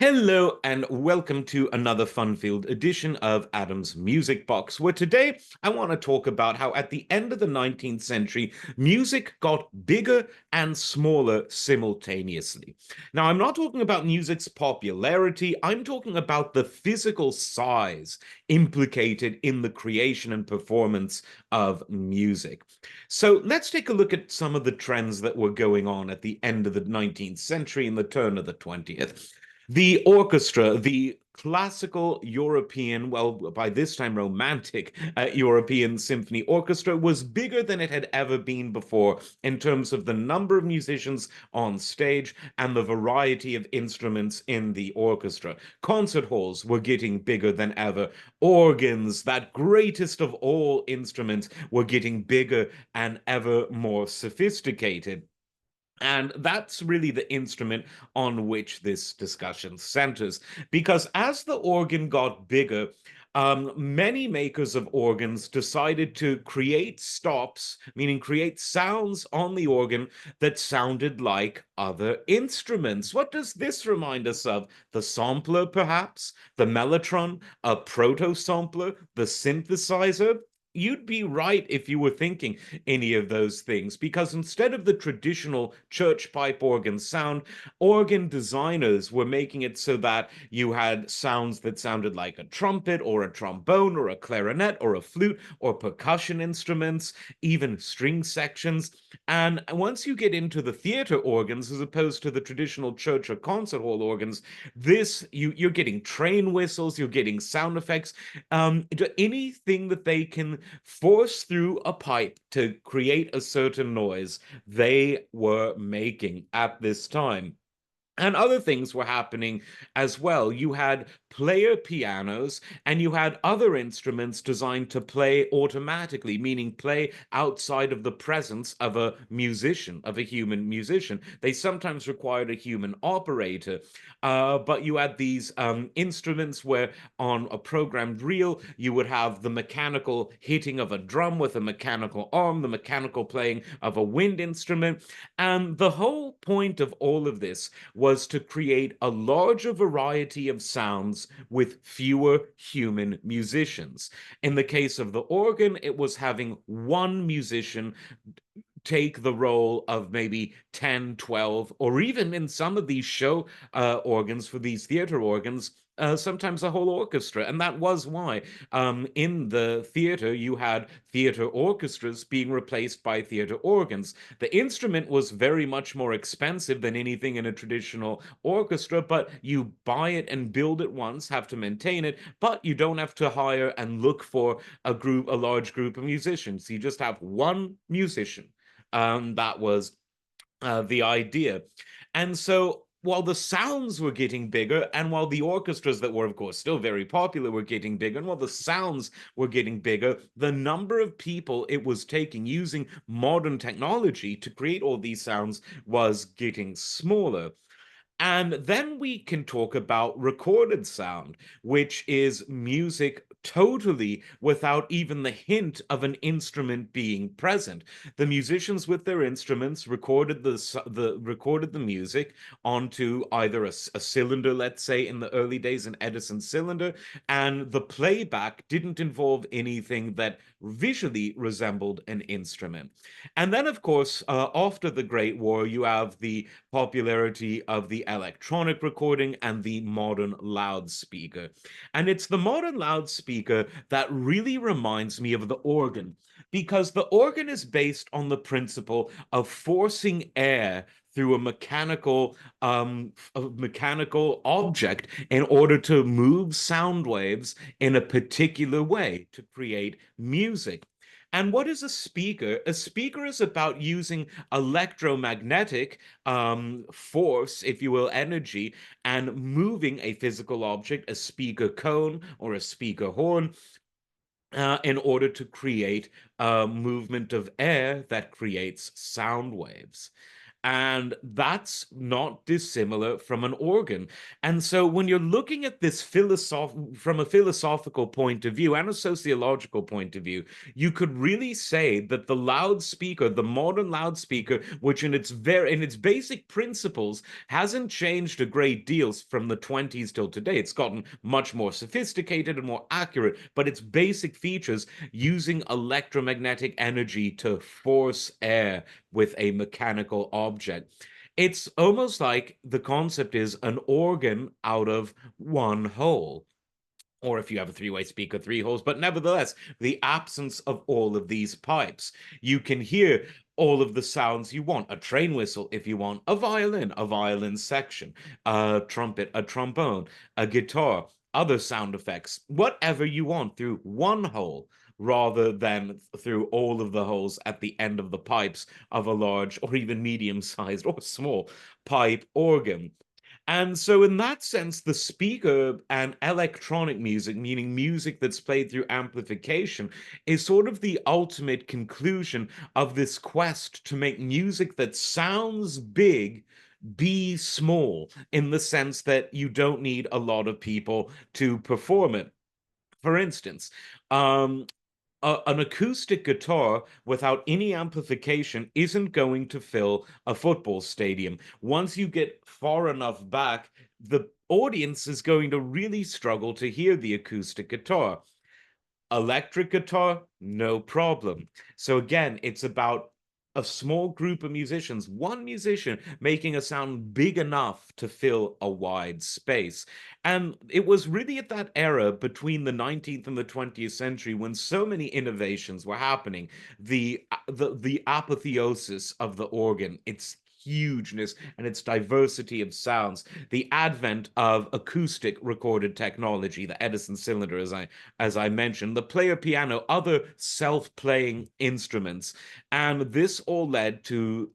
Hello and welcome to another fun-filled edition of Adam's Music Box, where today I want to talk about how at the end of the 19th century, music got bigger and smaller simultaneously. Now, I'm not talking about music's popularity, I'm talking about the physical size implicated in the creation and performance of music. So let's take a look at some of the trends that were going on at the end of the 19th century and the turn of the 20th. The orchestra, the classical European, well, by this time romantic European symphony orchestra, was bigger than it had ever been before in terms of the number of musicians on stage and the variety of instruments in the orchestra. Concert halls were getting bigger than ever. Organs, that greatest of all instruments, were getting bigger and ever more sophisticated. And that's really the instrument on which this discussion centers. Because as the organ got bigger, many makers of organs decided to create stops, meaning create sounds on the organ that sounded like other instruments. What does this remind us of? The sampler, perhaps? The mellotron? A proto sampler? The synthesizer? You'd be right if you were thinking any of those things, because instead of the traditional church pipe organ sound, organ designers were making it so that you had sounds that sounded like a trumpet or a trombone or a clarinet or a flute or percussion instruments, even string sections. And once you get into the theater organs, as opposed to the traditional church or concert hall organs, you're getting train whistles, you're getting sound effects, anything that they can force through a pipe to create a certain noise they were making at this time. And other things were happening as well. You had player pianos and you had other instruments designed to play automatically, meaning play outside of the presence of a musician, of a human musician. They sometimes required a human operator, but you had these instruments where on a programmed reel, you would have the mechanical hitting of a drum with a mechanical arm, the mechanical playing of a wind instrument. And the whole point of all of this was to create a larger variety of sounds with fewer human musicians. In the case of the organ, it was having one musician take the role of maybe 10, 12, or even in some of these show organs for these theater organs, sometimes a whole orchestra. And that was why in the theater you had theater orchestras being replaced by theater organs. The instrument was very much more expensive than anything in a traditional orchestra, but you buy it and build it once, have to maintain it, but you don't have to hire and look for a large group of musicians. You just have one musician. That was the idea. And so while the sounds were getting bigger, and while the orchestras that were, of course, still very popular were getting bigger, and while the sounds were getting bigger, the number of people it was taking using modern technology to create all these sounds was getting smaller. And then we can talk about recorded sound, which is music totally without even the hint of an instrument being present. The musicians with their instruments recorded the music onto either a cylinder, let's say in the early days, an Edison cylinder, and the playback didn't involve anything that visually resembled an instrument. And then, of course, after the Great War, you have the popularity of the electronic recording and the modern loudspeaker. And it's the modern loudspeaker that really reminds me of the organ, because the organ is based on the principle of forcing air through a mechanical object in order to move sound waves in a particular way to create music. And what is a speaker? A speaker is about using electromagnetic force, if you will, energy, and moving a physical object, a speaker cone or a speaker horn, in order to create a movement of air that creates sound waves. And that's not dissimilar from an organ. And so when you're looking at this from a philosophical point of view and a sociological point of view, you could really say that the loudspeaker, the modern loudspeaker, which in its basic principles hasn't changed a great deal from the 20s till today. It's gotten much more sophisticated and more accurate, but its basic features, using electromagnetic energy to force air with a mechanical object. It's almost like the concept is an organ out of one hole. Or if you have a three-way speaker, three holes, but nevertheless, the absence of all of these pipes. You can hear all of the sounds you want, a train whistle if you want, a violin section, a trumpet, a trombone, a guitar, other sound effects, whatever you want through one hole rather than through all of the holes at the end of the pipes of a large or even medium-sized or small pipe organ. And so, in that sense, the speaker and electronic music, meaning music that's played through amplification, is sort of the ultimate conclusion of this quest to make music that sounds big be small, in the sense that you don't need a lot of people to perform it. For instance, um, an acoustic guitar without any amplification isn't going to fill a football stadium. Once you get far enough back, the audience is going to really struggle to hear the acoustic guitar. Electric guitar, no problem. So again, it's about a small group of musicians, one musician making a sound big enough to fill a wide space. And it was really at that era between the 19th and the 20th century when so many innovations were happening. The apotheosis of the organ, its hugeness and its diversity of sounds, the advent of acoustic recorded technology, the Edison cylinder, as I mentioned, the player piano, other self-playing instruments. And this all led to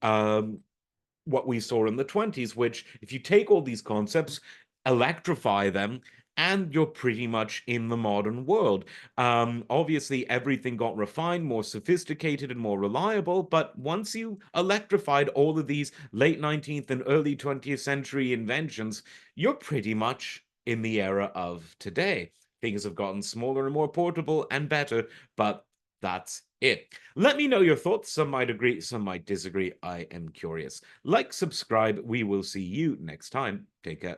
what we saw in the 20s, which, if you take all these concepts, electrify them, and you're pretty much in the modern world. Obviously, everything got refined, more sophisticated, and more reliable. But once you electrified all of these late 19th and early 20th century inventions, you're pretty much in the era of today. Things have gotten smaller and more portable and better, but that's it. Let me know your thoughts. Some might agree, some might disagree. I am curious. Like, subscribe. We will see you next time. Take care.